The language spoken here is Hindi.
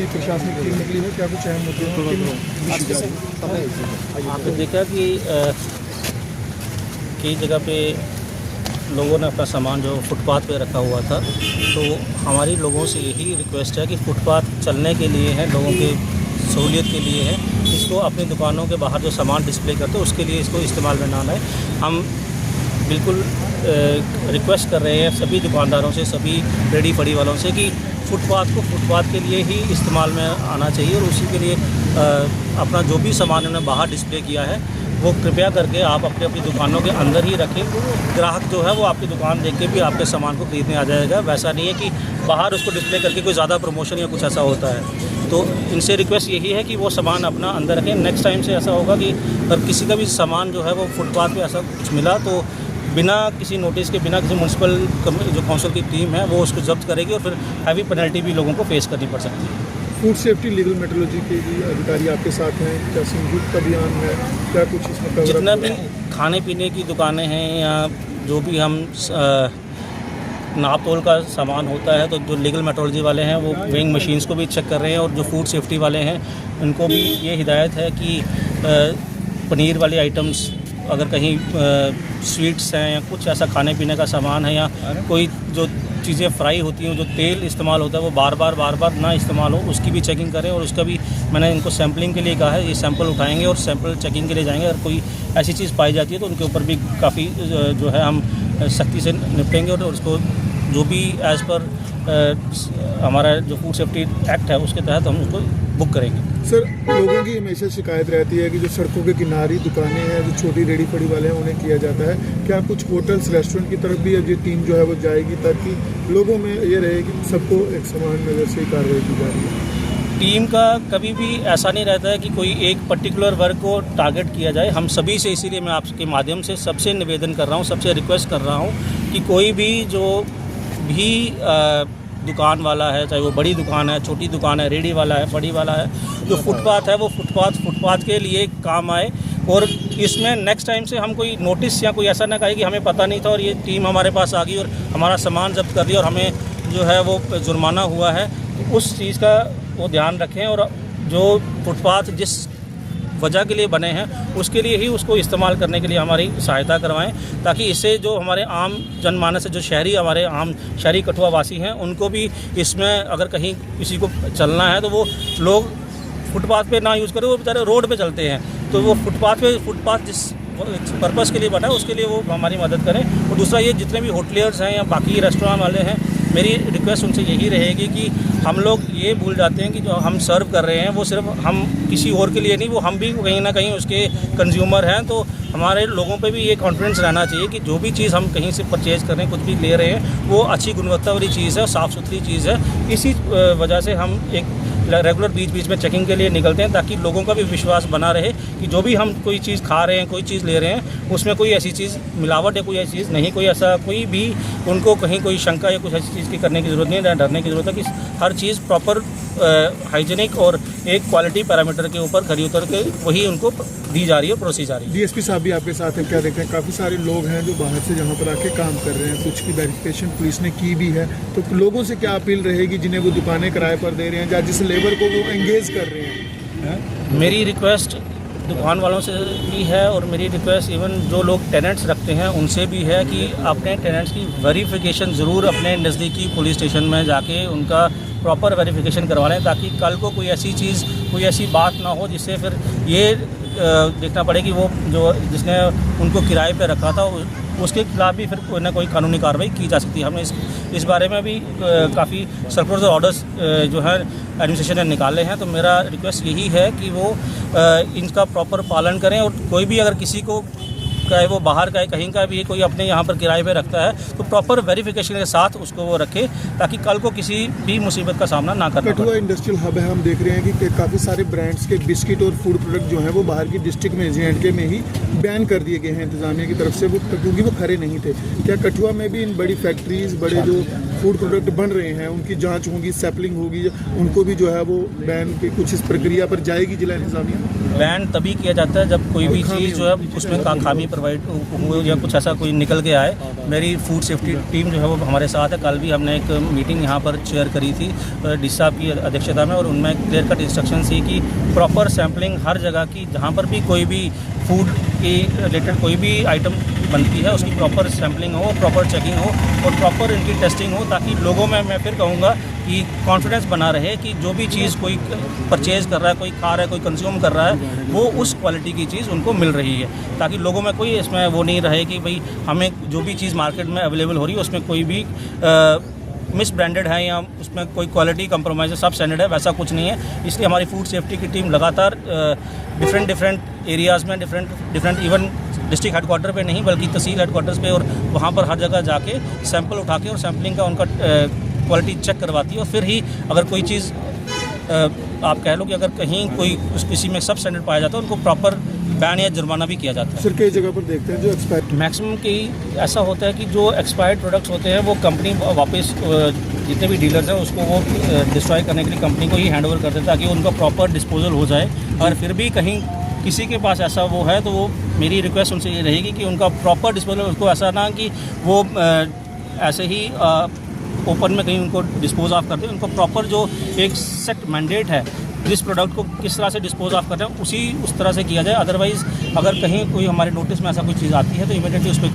प्रशासनिक टीम निकली है, क्या कुछ अहम मुद्दे आपने देखा कि कई जगह पे लोगों ने अपना सामान जो फुटपाथ पे रखा हुआ था, तो हमारी लोगों से यही रिक्वेस्ट है कि फुटपाथ चलने के लिए है, लोगों के सहूलियत के लिए है, इसको अपनी दुकानों के बाहर जो सामान डिस्प्ले करते हैं उसके लिए इसको इस्तेमाल में ना लाएं। हम बिल्कुल रिक्वेस्ट कर रहे हैं सभी दुकानदारों से, सभी रेडी फड़ी वालों से कि फुटपाथ को फुटपाथ के लिए ही इस्तेमाल में आना चाहिए और उसी के लिए अपना जो भी सामान उन्होंने बाहर डिस्प्ले किया है वो कृपया करके आप अपनी अपनी दुकानों के अंदर ही रखें। ग्राहक जो है वो आपकी दुकान देख के भी आपके सामान को खरीदने आ जाएगा। वैसा नहीं है कि बाहर उसको डिस्प्ले करके कोई ज़्यादा प्रमोशन या कुछ ऐसा होता है। तो इनसे रिक्वेस्ट यही है कि वो सामान अपना अंदर रखें। नेक्स्ट टाइम से ऐसा होगा कि अगर किसी का भी सामान जो है वो फुटपाथ पे ऐसा कुछ मिला तो बिना किसी नोटिस के, बिना किसी म्यूनसिपल जो काउंसिल की टीम है वो उसको जब्त करेगी और फिर हैवी पेनल्टी भी लोगों को फेस करनी पड़ सकती है। फूड सेफ्टी लीगल मेट्रोलॉजी के भी अधिकारी आपके साथ हैं, क्या संयुक्त अभियान है, क्या कुछ इसमें जितना भी खाने पीने की दुकानें हैं या जो भी हम नाप तोल का सामान होता है, तो जो लीगल मेट्रोलॉजी वाले हैं वो वेइंग मशीन्स को भी चेक कर रहे हैं और जो फूड सेफ्टी वाले हैं उनको भी ये हिदायत है कि पनीर वाले आइटम्स, अगर कहीं स्वीट्स हैं या कुछ ऐसा खाने पीने का सामान है या कोई जो चीज़ें फ्राई होती हैं, जो तेल इस्तेमाल होता है वो बार बार ना इस्तेमाल हो, उसकी भी चेकिंग करें। और उसका भी मैंने इनको सैम्पलिंग के लिए कहा है, ये सैंपल उठाएंगे और सैंपल चेकिंग के लिए जाएंगे। अगर कोई ऐसी चीज़ पाई जाती है तो उनके ऊपर भी काफ़ी जो है हम सख्ती से निपटेंगे और उसको जो भी एज़ पर हमारा जो फूड सेफ्टी एक्ट है उसके तहत हम उसको बुक करेंगे। सर, लोगों की हमेशा शिकायत रहती है कि जो सड़कों के किनारे दुकानें हैं, जो छोटी रेडी फड़ी वाले हैं, उन्हें किया जाता है। क्या कुछ होटल्स रेस्टोरेंट की तरफ भी ये टीम जो है वो जाएगी ताकि लोगों में ये रहे कि सबको एक समान नज़र से कार्रवाई की जा रही है? टीम का कभी भी ऐसा नहीं रहता है कि कोई एक पर्टिकुलर वर्ग को टारगेट किया जाए। हम सभी से, इसीलिए मैं आपके माध्यम से सबसे निवेदन कर रहा हूँ, सबसे रिक्वेस्ट कर रहा हूँ कि कोई भी जो भी दुकान वाला है, चाहे वो बड़ी दुकान है, छोटी दुकान है, रेडी वाला है, फड़ी वाला है, जो फुटपाथ है वो फुटपाथ के लिए काम आए। और इसमें नेक्स्ट टाइम से हम कोई नोटिस या कोई ऐसा ना कहे कि हमें पता नहीं था और ये टीम हमारे पास आ गई और हमारा सामान जब्त कर दिया और हमें जो है वो जुर्माना हुआ है। तो उस चीज़ का वो ध्यान रखें और जो फुटपाथ जिस वजह के लिए बने हैं उसके लिए ही उसको इस्तेमाल करने के लिए हमारी सहायता करवाएं, ताकि इससे जो हमारे आम जनमानस है, जो शहरी हमारे आम शहरी कठुआ वासी हैं, उनको भी इसमें अगर कहीं किसी को चलना है तो वो लोग फुटपाथ पे ना यूज़ करें, वो बेचारे रोड पे चलते हैं। तो वो फुटपाथ जिस पर्पज़ के लिए बना है उसके लिए वो हमारी मदद करें। और दूसरा ये जितने भी होटलियर्स हैं या बाकी रेस्टोरेंट वाले हैं, मेरी रिक्वेस्ट उनसे यही रहेगी कि हम लोग ये भूल जाते हैं कि जो हम सर्व कर रहे हैं वो सिर्फ हम किसी और के लिए नहीं, वो हम भी कहीं ना कहीं उसके कंज्यूमर हैं। तो हमारे लोगों पे भी ये कॉन्फिडेंस रहना चाहिए कि जो भी चीज़ हम कहीं से परचेज़ कर रहे हैं, कुछ भी ले रहे हैं, वो अच्छी गुणवत्ता वाली चीज़ है, साफ़ सुथरी चीज़ है। इसी वजह से हम एक रेगुलर बीच में चेकिंग के लिए निकलते हैं, ताकि लोगों का भी विश्वास बना रहे कि जो भी हम कोई चीज़ खा रहे हैं, कोई चीज़ ले रहे हैं, उसमें कोई ऐसी चीज़ मिलावट या कोई ऐसी चीज़ नहीं, कोई ऐसा कोई भी उनको कहीं कोई शंका या कुछ ऐसी चीज़ की करने की ज़रूरत नहीं है, डरने की ज़रूरत है। कि हर चीज़ प्रॉपर हाइजीनिक और एक क्वालिटी पैरामीटर के ऊपर खरी उतर के वही उनको दी जा रही है, परोसी जा रही है। डीएसपी साहब भी आपके साथ हैं, क्या देखते हैं काफ़ी सारे लोग हैं जो बाहर से यहाँ पर आके काम कर रहे हैं, कुछ की वेरिफिकेशन पुलिस ने की भी है, तो लोगों से क्या अपील रहेगी जिन्हें वो दुकानें किराए पर दे रहे हैं या जिस लेबर को वो एंगेज कर रहे हैं? मेरी रिक्वेस्ट दुकान वालों से भी है और मेरी रिक्वेस्ट इवन जो लोग टेनेंट्स रखते हैं उनसे भी है कि अपने टेनेंट्स की वेरिफिकेशन ज़रूर अपने नज़दीकी पुलिस स्टेशन में जाके उनका प्रॉपर वेरिफिकेशन करवा लें, ताकि कल को कोई ऐसी चीज़, कोई ऐसी बात ना हो जिससे फिर ये देखना पड़े कि वो जो जिसने उनको किराए पे रखा था उसके खिलाफ भी फिर कोई ना कोई कानूनी कार्रवाई की जा सकती है। हमने इस बारे में भी काफ़ी सर्कुलर ऑर्डर्स जो है एडमिनिस्ट्रेशन ने निकाले हैं। तो मेरा रिक्वेस्ट यही है कि वो इनका प्रॉपर पालन करें और कोई भी अगर किसी को चाहे वो बाहर का है, कहीं का भी है, कोई अपने यहाँ पर किराए पे रखता है, तो प्रॉपर वेरिफिकेशन के साथ उसको वो रखे, ताकि कल को किसी भी मुसीबत का सामना ना करना कठुआ पड़े। इंडस्ट्रियल हब है, हम देख रहे हैं कि काफ़ी सारे ब्रांड्स के बिस्किट और फूड प्रोडक्ट जो हैं वो बाहर की डिस्ट्रिक्ट में J&K में ही बैन कर दिए गए हैं इंतजामिया की तरफ से, वो क्योंकि वो खरे नहीं थे। क्या कठुआ में भी इन बड़ी फैक्ट्रीज, बड़े जो फूड प्रोडक्ट बन रहे हैं, उनकी जांच होगी, सैम्पलिंग होगी, उनको भी जो है वो बैन की कुछ इस प्रक्रिया पर जाएगी जिला इंतजामिया? बैन तभी किया जाता है जब कोई भी चीज़ जो है उसमें खामी प्रोवाइड हो या कुछ ऐसा कोई निकल के आए। मेरी फूड सेफ्टी टीम जो है वो हमारे साथ है। कल भी हमने एक मीटिंग यहाँ पर चेयर करी थी डी साहब की अध्यक्षता में, और उनमें क्लियर कट इंस्ट्रक्शन थी कि प्रॉपर सैम्पलिंग हर जगह की, जहाँ पर भी कोई भी फूड के रिलेटेड कोई भी आइटम बनती है उसकी प्रॉपर सैम्पलिंग हो, प्रॉपर चेकिंग हो और प्रॉपर इनकी टेस्टिंग हो, ताकि लोगों में, मैं फिर कहूँगा कि कॉन्फिडेंस बना रहे कि जो भी चीज़ कोई परचेज़ कर रहा है, कोई खा रहा है, कोई कंज्यूम कर रहा है, वो उस क्वालिटी की चीज़ उनको मिल रही है, ताकि लोगों में कोई इसमें वो नहीं रहे कि भाई हमें जो भी चीज़ मार्केट में अवेलेबल हो रही है उसमें कोई भी मिस ब्रांडेड है या उसमें कोई क्वालिटी कंप्रोमाइज़ है, सब स्टैंडर्ड है, वैसा कुछ नहीं है। इसलिए हमारी फूड सेफ्टी की टीम लगातार डिफरेंट एरियाज़ में, डिफरेंट इवन डिस्ट्रिक्ट हेडक्वार्टर पे नहीं बल्कि तहसील हेडक्वार्टर्स पे और वहाँ पर हर जगह जाके सैंपल उठा के और सैम्पलिंग का उनका क्वालिटी चेक करवाती है, और फिर ही अगर कोई चीज़ आप कह लो कि अगर कहीं कोई किसी में सब स्टैंडर्ड पाया जाता है उनको प्रॉपर बैन या जुर्माना भी किया जाता है। सर कई जगह पर देखते हैं जो एक्सपायर मैक्सिमम की ऐसा होता है कि जो एक्सपायर्ड प्रोडक्ट्स होते हैं वो कंपनी वापस जितने भी डीलर्स हैं उसको वो डिस्ट्रॉय करने के लिए कंपनी को ही हैंड ओवर कर देता है, ताकि उनका प्रॉपर डिस्पोजल हो जाए। अगर फिर भी कहीं किसी के पास ऐसा वो है तो वो मेरी रिक्वेस्ट उनसे ये रहेगी कि उनका प्रॉपर डिस्पोजल, उसको ऐसा ना कि वो ऐसे ही ओपन में कहीं उनको डिस्पोज ऑफ कर दें। उनको प्रॉपर जो एक सेट मैंडेट है जिस प्रोडक्ट को किस तरह से डिस्पोज ऑफ कर रहे हैं उस तरह से किया जाए। अदरवाइज़ अगर कहीं कोई हमारे नोटिस में ऐसा कोई चीज़ आती है तो इमीडिएटली उस पर